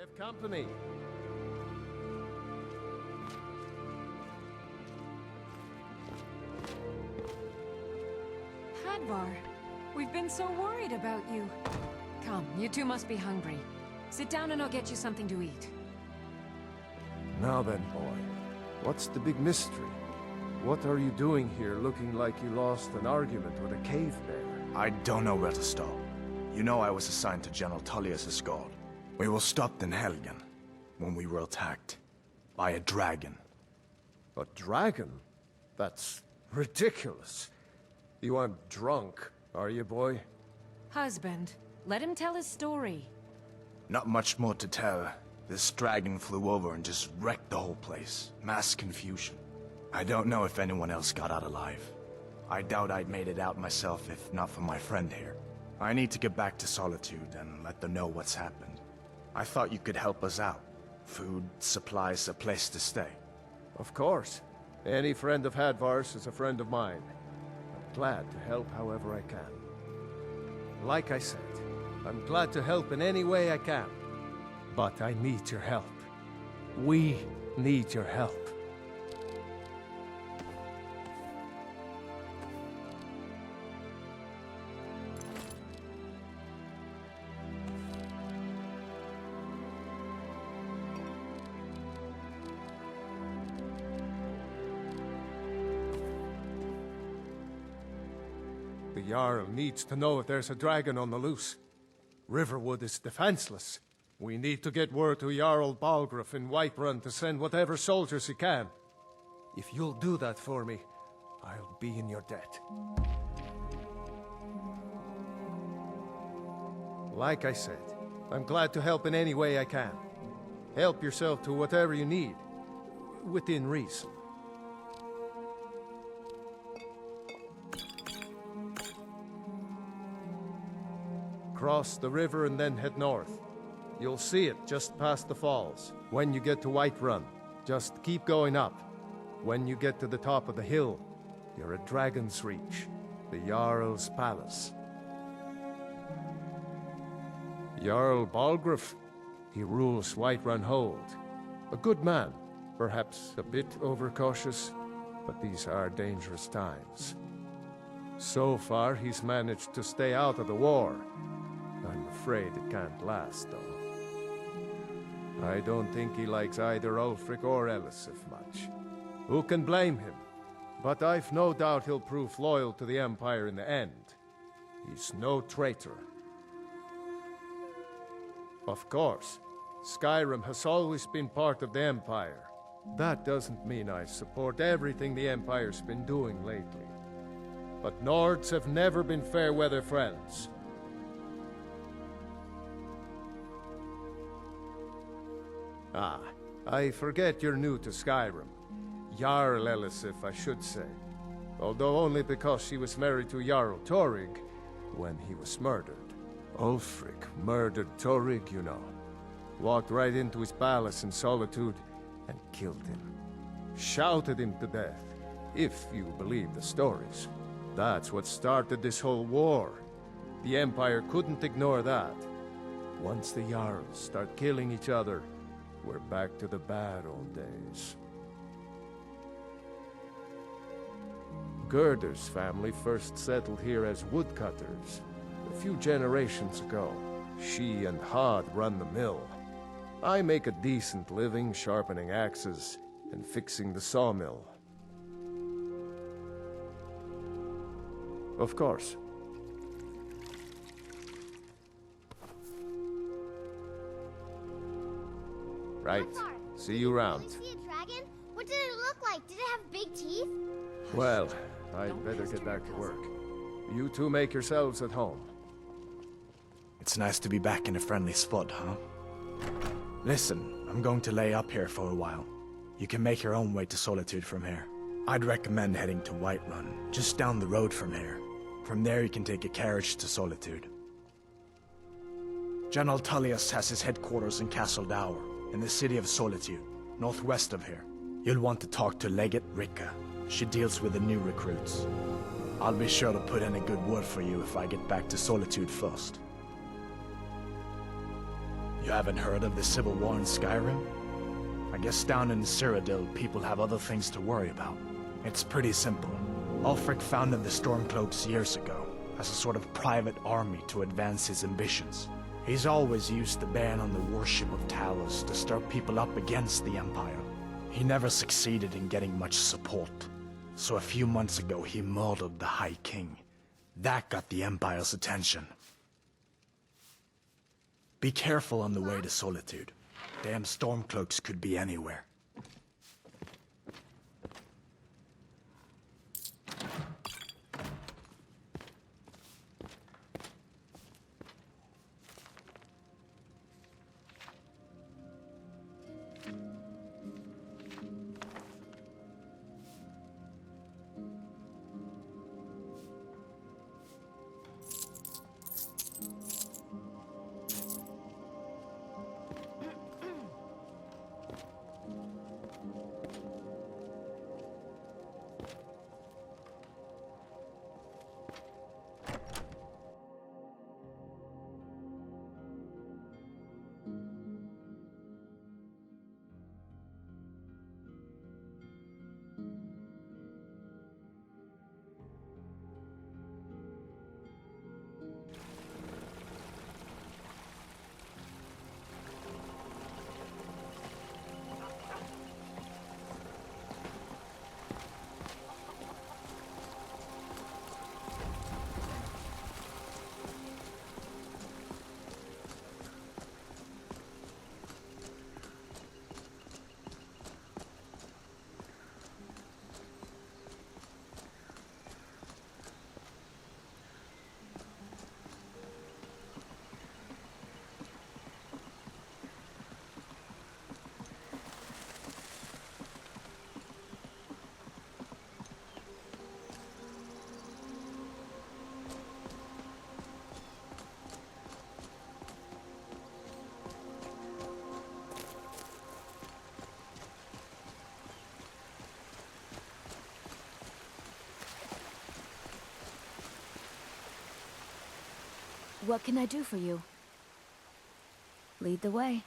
We have company. Hadvar, we've been so worried about you. Come, you two must be hungry. Sit down and I'll get you something to eat. Now then, boy. What's the big mystery? What are you doing here looking like you lost an argument with a cave bear? I don't know where to start. You know I was assigned to General Tullius' guard. We were stopped in Helgen when we were attacked by a dragon. A dragon? That's ridiculous. You aren't drunk, are you, boy? Husband, let him tell his story. Not much more to tell. This dragon flew over and just wrecked the whole place. Mass confusion. I don't know if anyone else got out alive. I doubt I'd made it out myself if not for my friend here. I need to get back to Solitude and let them know what's happened. I thought you could help us out. Food, supplies, a place to stay. Of course. Any friend of Hadvar's is a friend of mine. I'm glad to help however I can. Like I said, I'm glad to help in any way I can. But I need your help. We need your help. The Yarl needs to know if there's a dragon on the loose. Riverwood is defenseless. We need to get word to Jarl Balgruuf in Whiterun to send whatever soldiers he can. If you'll do that for me, I'll be in your debt. Like I said, I'm glad to help in any way I can. Help yourself to whatever you need, within reason. Cross the river and then head north. You'll see it just past the falls. When you get to Whiterun, just keep going up. When you get to the top of the hill, you're at Dragon's Reach, the Jarl's palace. Jarl Balgruuf, he rules Whiterun Hold. A good man, perhaps a bit overcautious, but these are dangerous times. So far, he's managed to stay out of the war. I'm afraid it can't last, though. I don't think he likes either Ulfric or Elisif much. Who can blame him? But I've no doubt he'll prove loyal to the Empire in the end. He's no traitor. Of course, Skyrim has always been part of the Empire. That doesn't mean I support everything the Empire's been doing lately. But Nords have never been fair-weather friends. Ah, I forget you're new to Skyrim. Jarl Elisif, I should say. Although only because she was married to Jarl Torygg when he was murdered. Ulfric murdered Torygg, you know. Walked right into his palace in Solitude and killed him. Shouted him to death, if you believe the stories. That's what started this whole war. The Empire couldn't ignore that. Once the Jarls start killing each other, we're back to the bad old days. Gerder's family first settled here as woodcutters. A few generations ago, she and Hod run the mill. I make a decent living sharpening axes and fixing the sawmill. Of course. Right. See you around. Did we see a dragon? What did it look like? Did it have big teeth? Well, I'd better get back to work. You two make yourselves at home. It's nice to be back in a friendly spot, huh? Listen, I'm going to lay up here for a while. You can make your own way to Solitude from here. I'd recommend heading to Whiterun, just down the road from here. From there you can take a carriage to Solitude. General Tullius has his headquarters in Castle Dower, in the city of Solitude, northwest of here. You'll want to talk to Legate Ricka. She deals with the new recruits. I'll be sure to put in a good word for you if I get back to Solitude first. You haven't heard of the Civil War in Skyrim? I guess down in Cyrodiil, people have other things to worry about. It's pretty simple. Ulfric founded the Stormcloaks years ago, as a sort of private army to advance his ambitions. He's always used the ban on the worship of Talos to stir people up against the Empire. He never succeeded in getting much support. So a few months ago he murdered the High King. That got the Empire's attention. Be careful on the way to Solitude. Damn Stormcloaks could be anywhere. What can I do for you? Lead the way.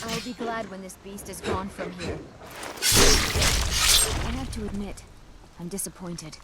I'll be glad when this beast is gone from here. I have to admit, I'm disappointed.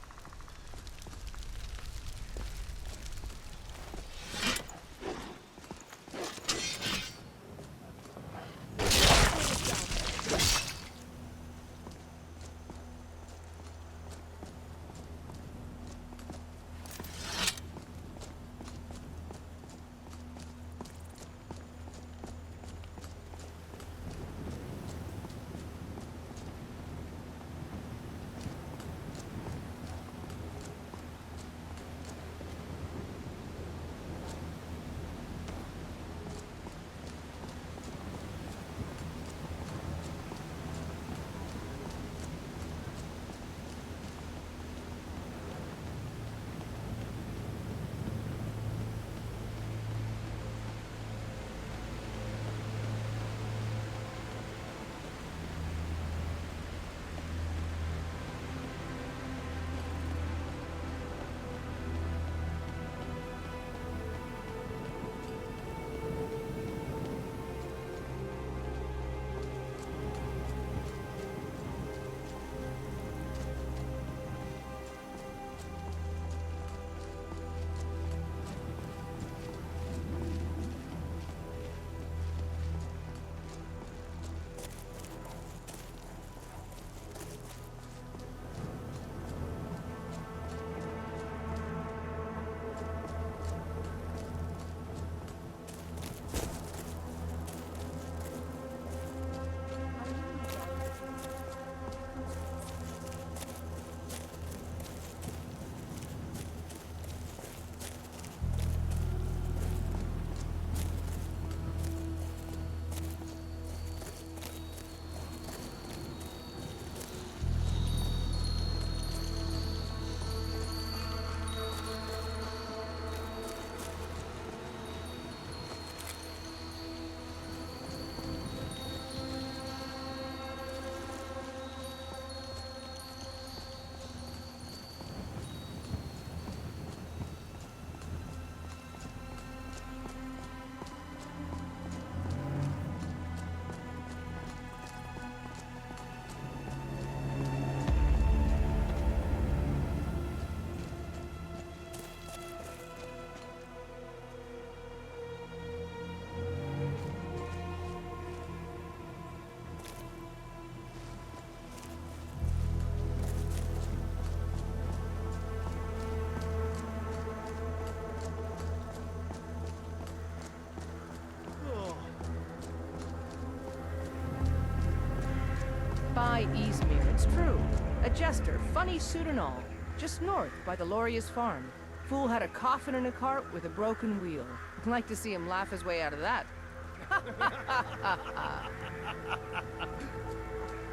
by Eastmere, it's true. A jester, funny suit and all. Just north, by the Loria's farm. Fool had a coffin in a cart with a broken wheel. Like to see him laugh his way out of that.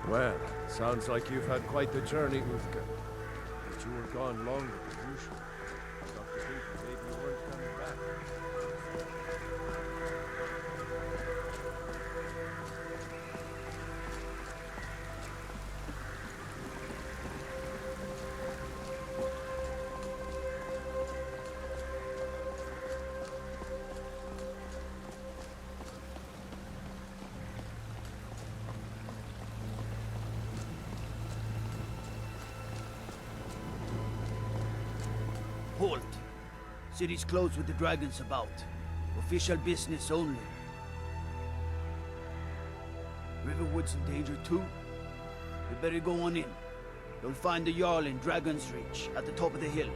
Well, sounds like you've had quite the journey, Uthka. But you were gone longer than usual. Dr. Peter maybe you weren't coming back. Halt. City's closed with the dragons about. Official business only. Riverwood's in danger too? You better go on in. You'll find the Yarl in Dragon's Reach, at the top of the hill.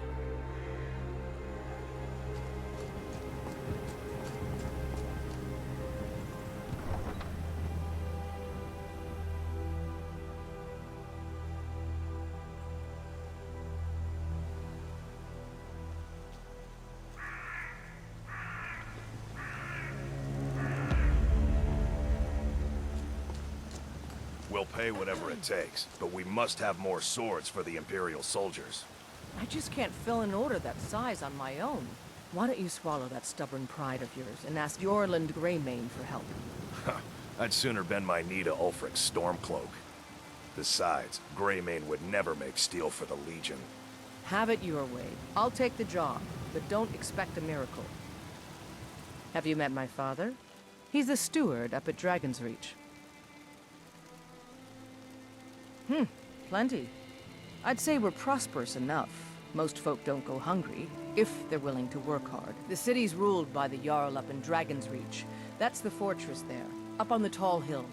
We'll pay whatever it takes, but we must have more swords for the Imperial soldiers. I just can't fill an order that size on my own. Why don't you swallow that stubborn pride of yours and ask Yorland Greymane for help? I'd sooner bend my knee to Ulfric's Stormcloak. Besides, Greymane would never make steel for the Legion. Have it your way. I'll take the job, but don't expect a miracle. Have you met my father? He's the steward up at Dragon's Reach. Plenty. I'd say we're prosperous enough. Most folk don't go hungry, if they're willing to work hard. The city's ruled by the Yarl up in Dragon's Reach. That's the fortress there, up on the tall hill.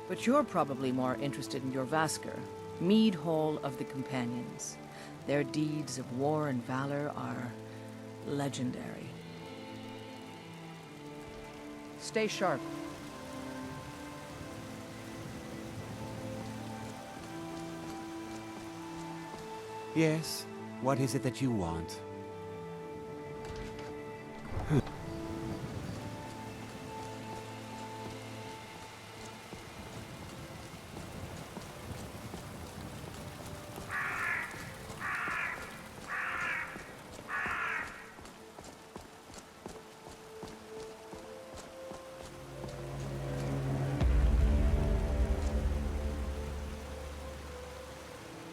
But you're probably more interested in your Vasker, Mead Hall of the Companions. Their deeds of war and valor are legendary. Stay sharp. Yes, what is it that you want?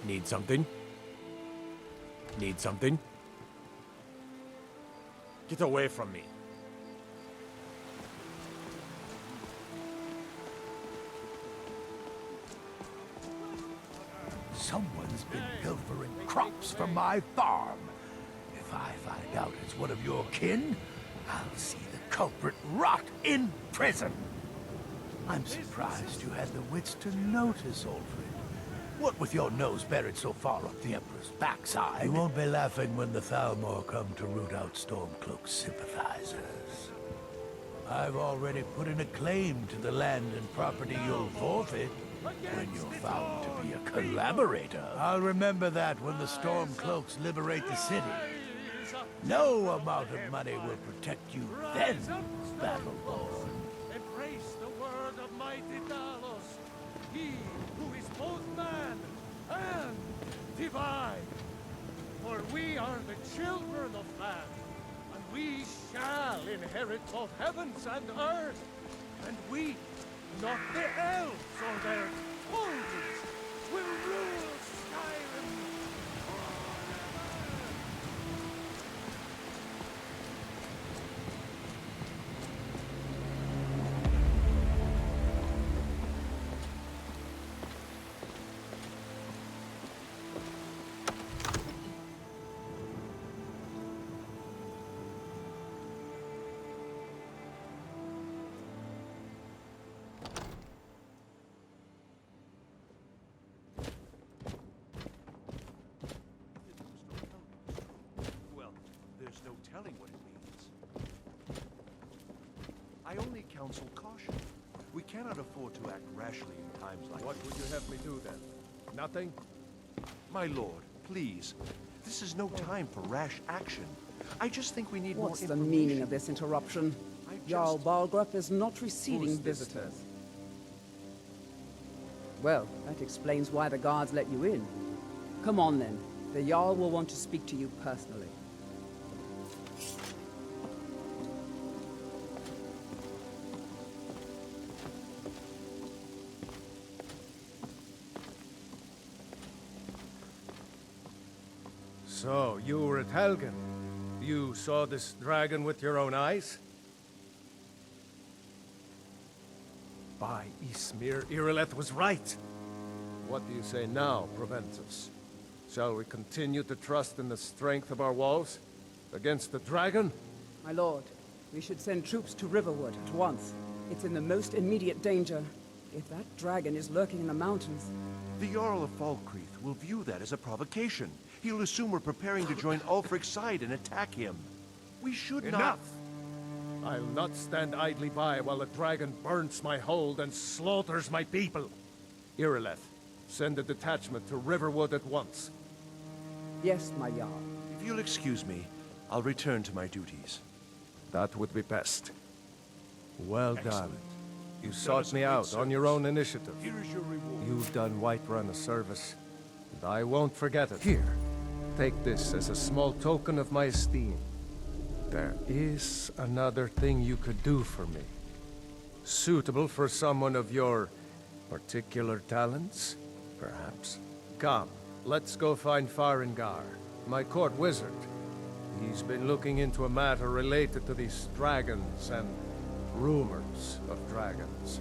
Need something? Need something? Get away from me. Someone's been pilfering crops from my farm. If I find out it's one of your kin, I'll see the culprit rot in prison. I'm surprised you had the wits to notice, Ulfric. What with your nose buried so far up the Emperor's backside? You won't be laughing when the Thalmor come to root out Stormcloak's sympathizers. I've already put in a claim to the land and property you'll forfeit when you're found to be a collaborator. I'll remember that when the Stormcloaks liberate the city. No amount of money will protect you then, Battleborn. Embrace the word of mighty Talos, he who is both man and divine. For we are the children of man, and we shall inherit both heavens and earth. And we, not the elves or their folders, will rule Skyrim forever. There's no telling what it means. I only counsel caution. We cannot afford to act rashly in times like What would you have me do then? Nothing? My lord, please. This is no time for rash action. I just think we need What's more the information. meaning of this interruption? I Jarl just- Balgruuf is not receiving Who's this visitors. Well, that explains why the guards let you in. Come on then. The Jarl will want to speak to you personally. So, you were at Helgen. You saw this dragon with your own eyes? By Ysmir, Irileth was right. What do you say now, Proventus? Shall we continue to trust in the strength of our walls? Against the dragon? My lord, we should send troops to Riverwood at once. It's in the most immediate danger. If that dragon is lurking in the mountains... The Jarl of Falkreath will view that as a provocation. He'll assume we're preparing to join Ulfric's side and attack him. We should not... Enough! I'll not stand idly by while the dragon burns my hold and slaughters my people. Irileth, send a detachment to Riverwood at once. Yes, my Jarl. If you'll excuse me, I'll return to my duties. That would be best. Well Excellent. done. You sought me out on your own initiative. Here is your reward. You've done Whiterun a service, and I won't forget it. Here, take this as a small token of my esteem. There is another thing you could do for me. Suitable for someone of your particular talents, perhaps. Come, let's go find Farengar, my court wizard. He's been looking into a matter related to these dragons and rumors of dragons.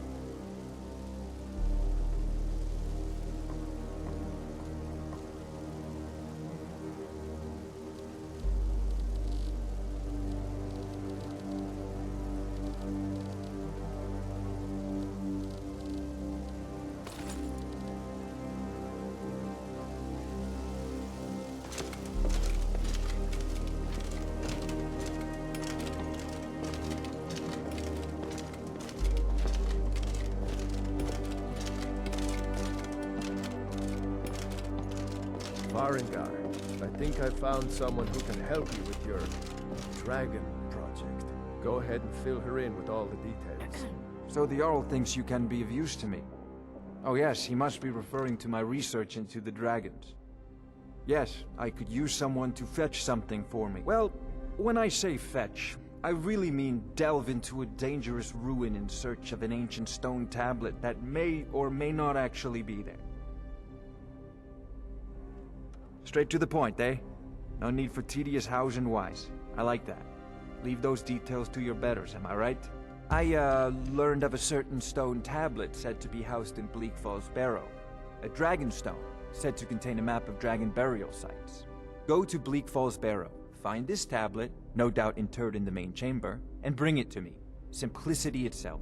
Farengar, I think I found someone who can help you with your dragon project. Go ahead and fill her in with all the details. So the Jarl thinks you can be of use to me. Oh yes, he must be referring to my research into the dragons. Yes, I could use someone to fetch something for me. Well, when I say fetch, I really mean delve into a dangerous ruin in search of an ancient stone tablet that may or may not actually be there. Straight to the point, eh? No need for tedious hows and whys. I like that. Leave those details to your betters, am I right? I, learned of a certain stone tablet said to be housed in Bleak Falls Barrow. A dragon stone, said to contain a map of dragon burial sites. Go to Bleak Falls Barrow, find this tablet, no doubt interred in the main chamber, and bring it to me. Simplicity itself.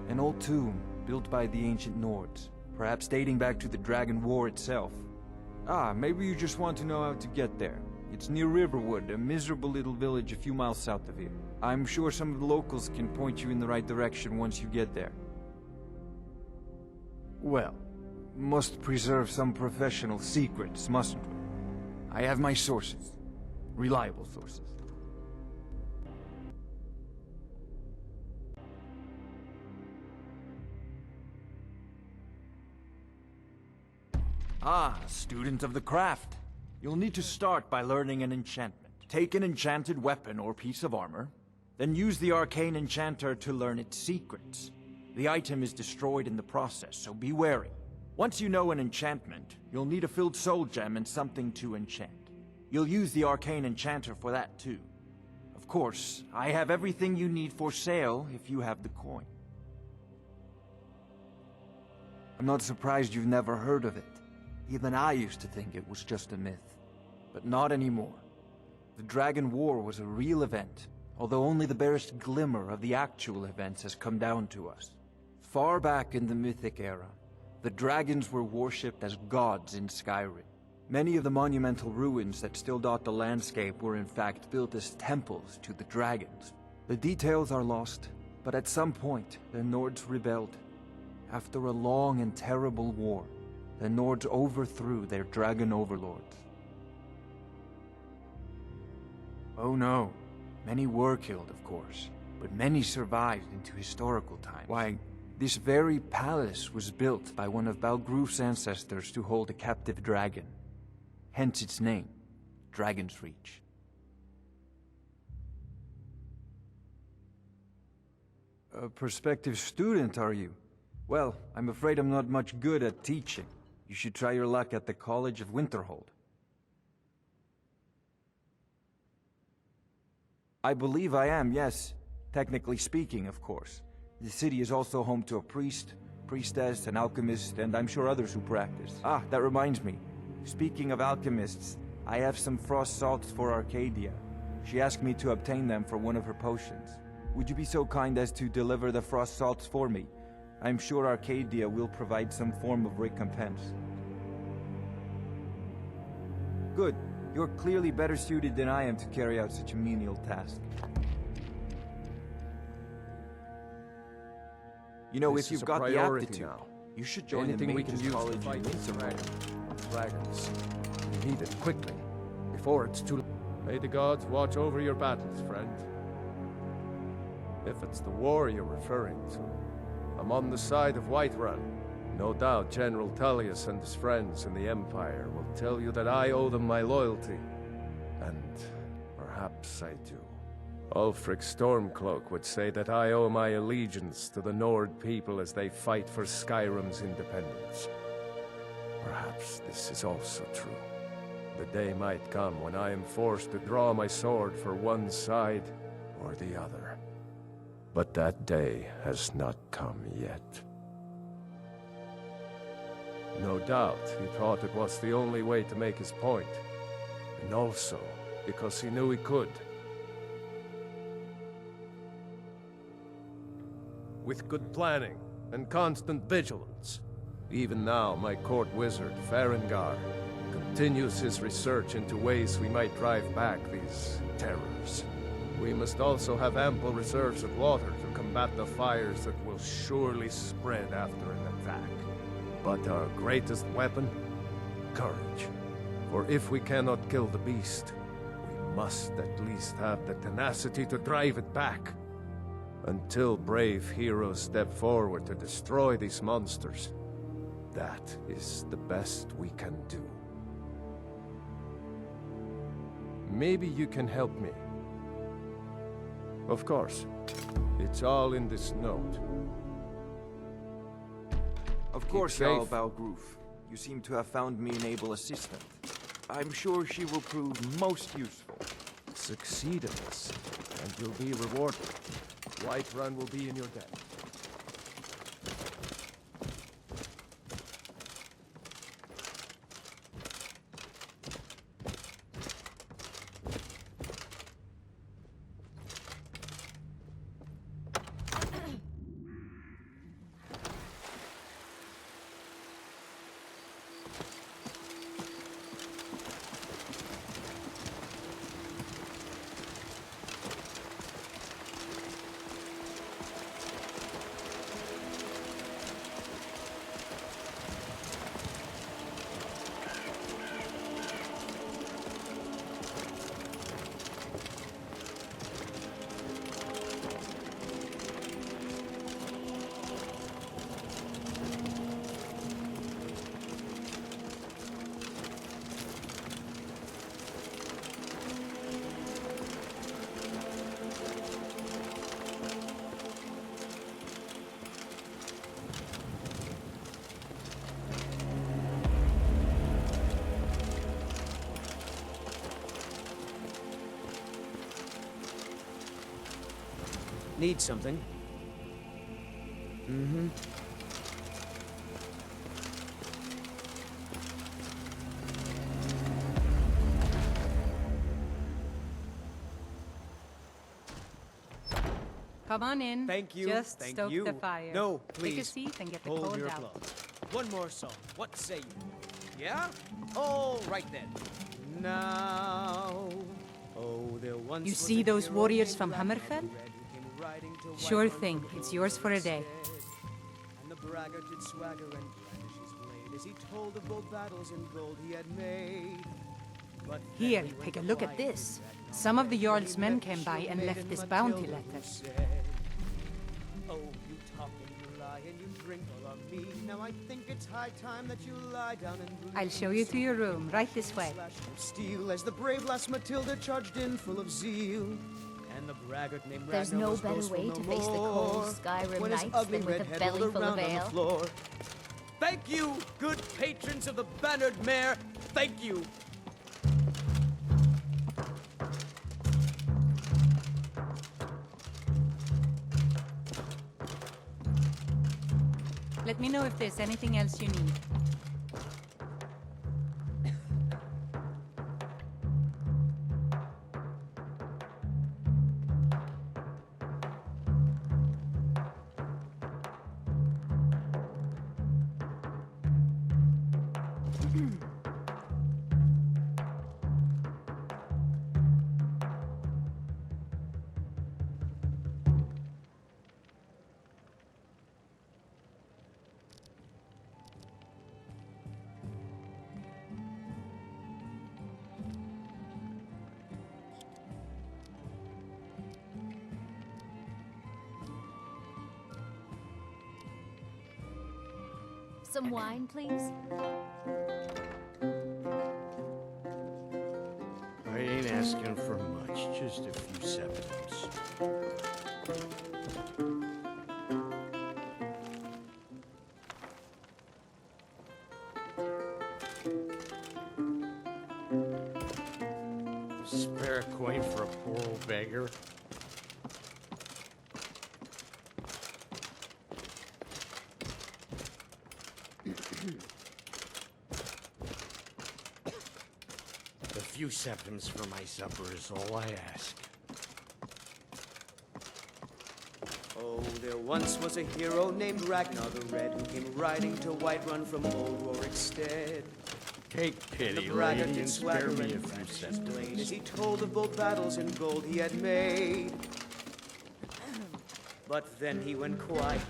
An old tomb, built by the ancient Nords, perhaps dating back to the Dragon War itself. Ah, maybe you just want to know how to get there. It's near Riverwood, a miserable little village a few miles south of here. I'm sure some of the locals can point you in the right direction once you get there. Well, must preserve some professional secrets, mustn't we? I have my sources. Reliable sources. Ah, student of the craft. You'll need to start by learning an enchantment. Take an enchanted weapon or piece of armor, then use the arcane enchanter to learn its secrets. The item is destroyed in the process, so be wary. Once you know an enchantment, you'll need a filled soul gem and something to enchant. You'll use the arcane enchanter for that too. Of course, I have everything you need for sale if you have the coin. I'm not surprised you've never heard of it. Even I used to think it was just a myth. But not anymore. The Dragon War was a real event, although only the barest glimmer of the actual events has come down to us. Far back in the Mythic era, the dragons were worshipped as gods in Skyrim. Many of the monumental ruins that still dot the landscape were in fact built as temples to the dragons. The details are lost, But at some point, the Nords rebelled. After a long and terrible war, the Nords overthrew their dragon overlords. Oh no, many were killed, of course, but many survived into historical times. Why, this very palace was built by one of Balgruf's ancestors to hold a captive dragon. Hence its name, Dragon's Reach. A prospective student, are you? Well, I'm afraid I'm not much good at teaching. You should try your luck at the College of Winterhold. I believe I am, yes. Technically speaking, of course. The city is also home to a priest, priestess, an alchemist, and I'm sure others who practice. Ah, that reminds me. Speaking of alchemists, I have some frost salts for Arcadia. She asked me to obtain them for one of her potions. Would you be so kind as to deliver the frost salts for me? I'm sure Arcadia will provide some form of recompense. Good. You're clearly better suited than I am to carry out such a menial task. You know, if you've got the aptitude, now. You should join Anything the we can Mages use to College fight in these Winterhold. dragons. We need it quickly, before it's too late. May the gods watch over your battles, friend. If it's the war you're referring to, I'm on the side of Whiterun. No doubt General Tullius and his friends in the Empire will tell you that I owe them my loyalty. And perhaps I do. Ulfric Stormcloak would say that I owe my allegiance to the Nord people as they fight for Skyrim's independence. Perhaps this is also true. The day might come when I am forced to draw my sword for one side or the other. But that day has not come yet. No doubt he thought it was the only way to make his point. And also because he knew he could. With good planning and constant vigilance. Even now, my court wizard, Farengar, continues his research into ways we might drive back these terrors. We must also have ample reserves of water to combat the fires that will surely spread after an attack. But our greatest weapon? Courage. For if we cannot kill the beast, we must at least have the tenacity to drive it back. Until brave heroes step forward to destroy these monsters, that is the best we can do. Maybe you can help me. Of course. It's all in this note. Of course, Jarl Balgruf. You seem to have found me an able assistant. I'm sure she will prove most useful. Succeed in this, and you'll be rewarded. Whiterun will be in your debt. Need something? Mm-hmm. Come on in. Thank you. Just Thank stoke you. the fire. No, please. Take a seat and get the Hold cold your out. applause. One more song. What say you? Yeah? All right then. Now. Oh, there once You was see a those hero warriors named from Ragnar Hammerfell? who came Sure thing. It's yours for a day. And the braggart did swagger and brandish his blade as he told of both battles and gold he had made. But Here, take a look at this. Some of the Jarl's men came by and left this bounty letter. Oh, you talk and you lie and you drink all on me. Now I think it's high time that you lie down and bleed. I'll show you to your room, right this way. Steel as the brave lass Matilda charged in full of zeal. And the braggart named There's Ragnar no was better boastful way no to face the more. cold Skyrim When his nights ugly than with red a head belly rolled full of around on the ale. floor. Thank you, good patrons of the Bannered Mare. Thank you. Let me know if there's anything else you need. Some wine, please? I ain't asking for much, just a few septims. Spare a coin for a poor old beggar? A few septims for my supper is all I ask. Oh, there once was a hero named Ragnar the Red who came riding to Whiterun from old Rorikstead. Take pity, The braggart lady, did and spare swagger me and a few brandish his blade septims. as he told of both battles and gold he had made. But then he went quiet.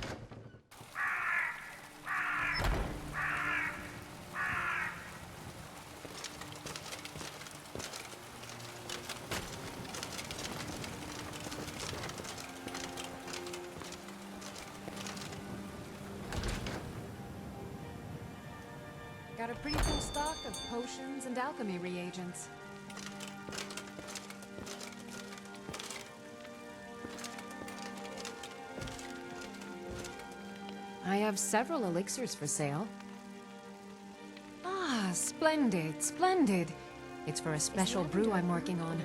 Got a pretty full stock of potions and alchemy reagents. I have several elixirs for sale. Ah, splendid, splendid. It's for a special brew I'm working on.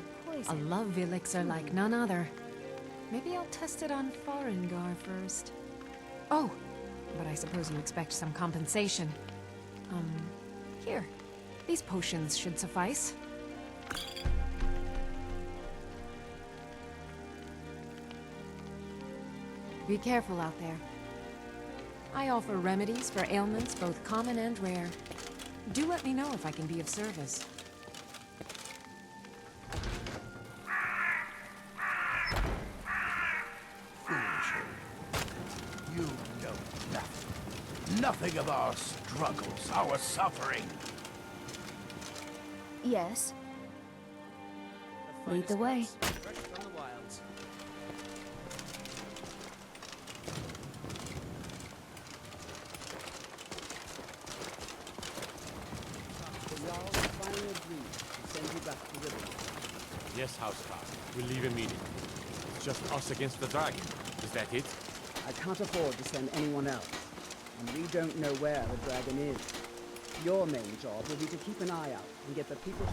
A love elixir like none other. Maybe I'll test it on Farengar first. Oh, but I suppose you expect some compensation. Here. These potions should suffice. Be careful out there. I offer remedies for ailments both common and rare. Do let me know if I can be of service. You know nothing. Nothing of our struggles, our suffering. Yes. Lead the way. Fresh from the wilds. The Yarl finally agreed to send you back to Riverwood. Yes, Housecarl. We'll leave immediately. It's just us against the dragon. Is that it? I can't afford to send anyone else, and we don't know where the dragon is. Your main job will be to keep an eye out and get the people to...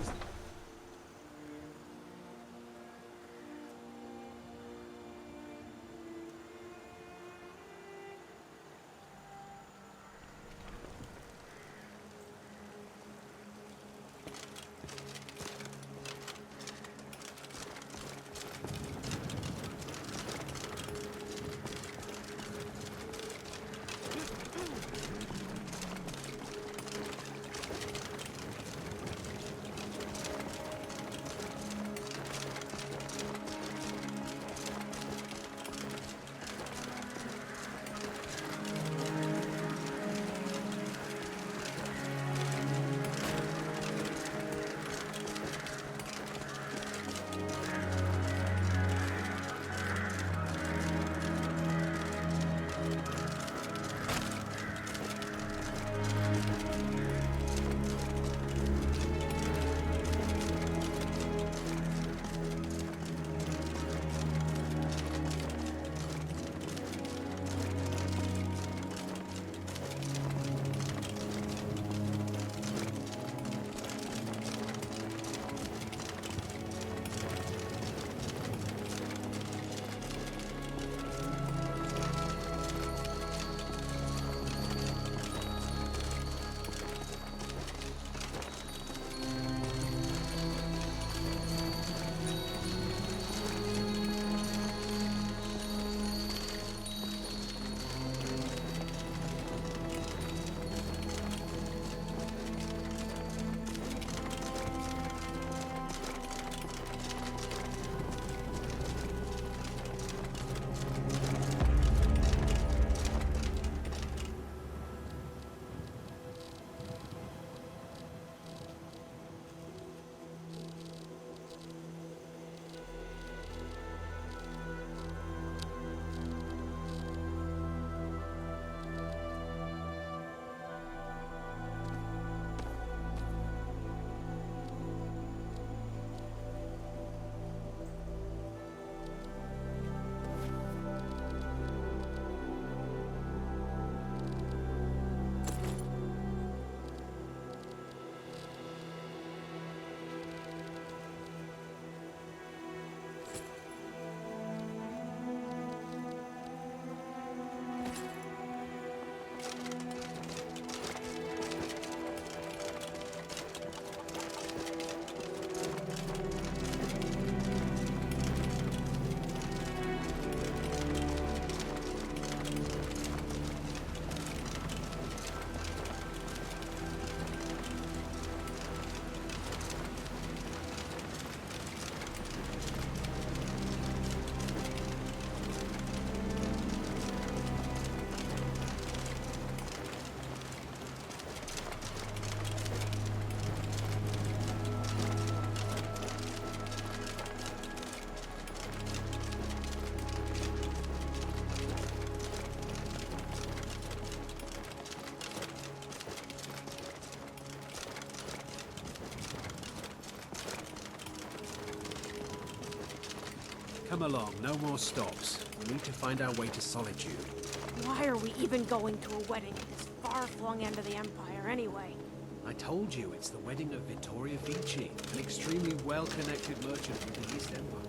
Come along, no more stops. We need to find our way to Solitude. Why are we even going to a wedding at this far-flung end of the Empire anyway? I told you, it's the wedding of Vittoria Vici, an extremely well-connected merchant with the East Empire.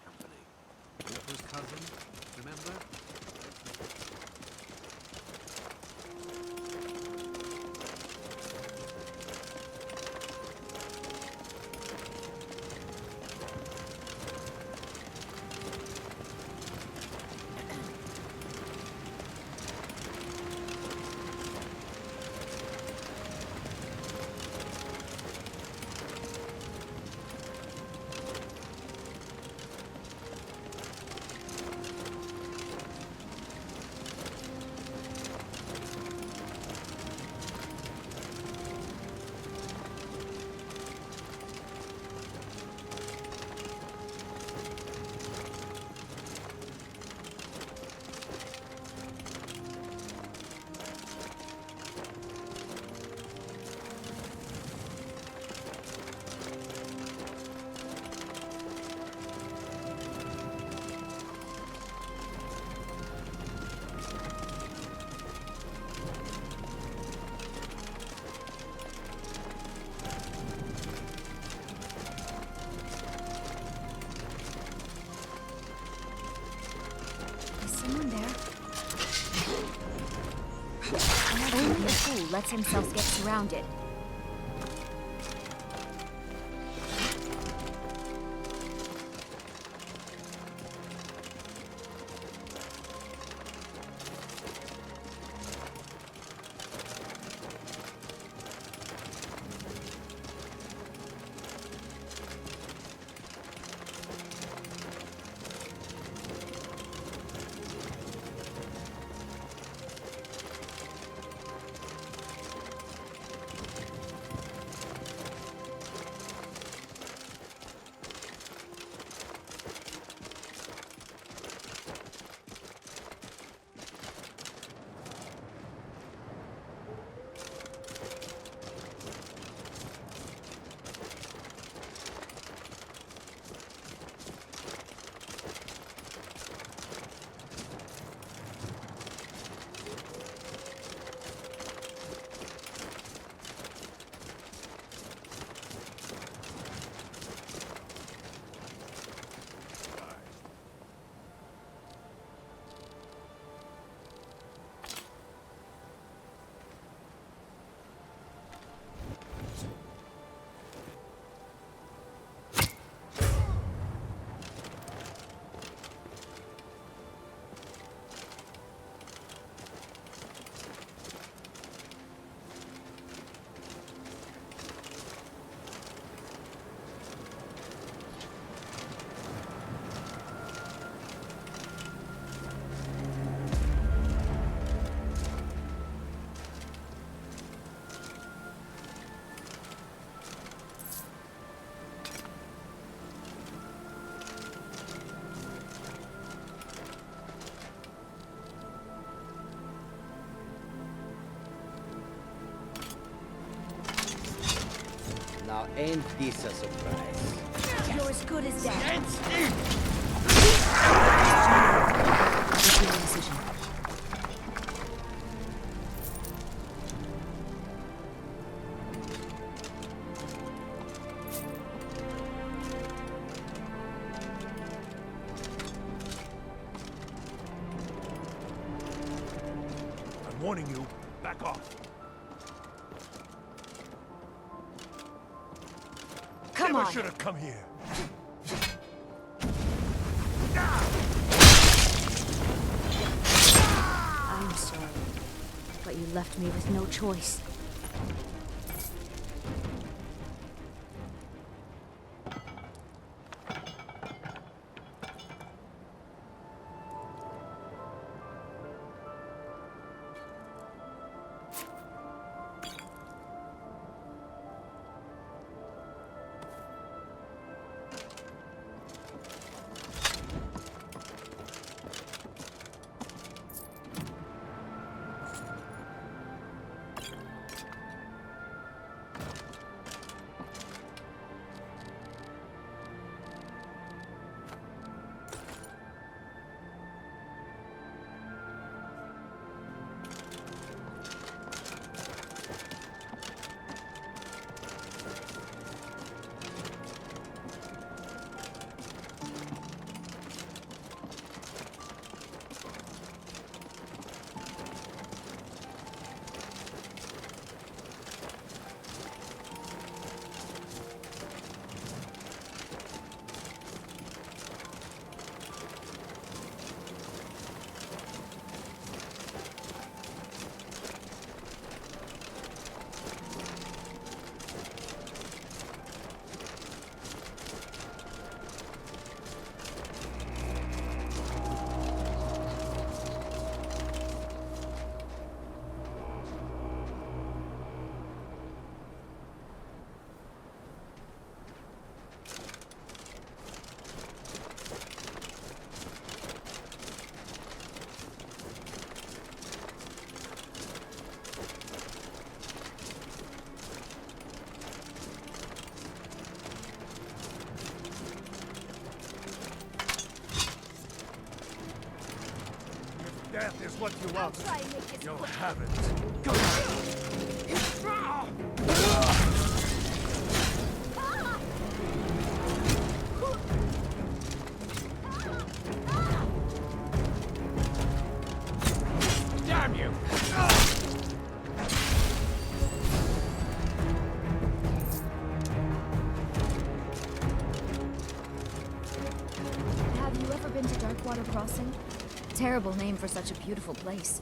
Company. Walter's cousin, remember? Someone there. Only a fool lets himself get surrounded. Now, ain't this a surprise? You're as good as dead. What's your decision? I'm warning you, back off. Come Never on. should have come here. I'm sorry, but you left me with no choice. that's what you want. Try and make this You'll quick. have it. Go. Damn you! Have you ever been to Darkwater Crossing? Terrible name for such a beautiful place.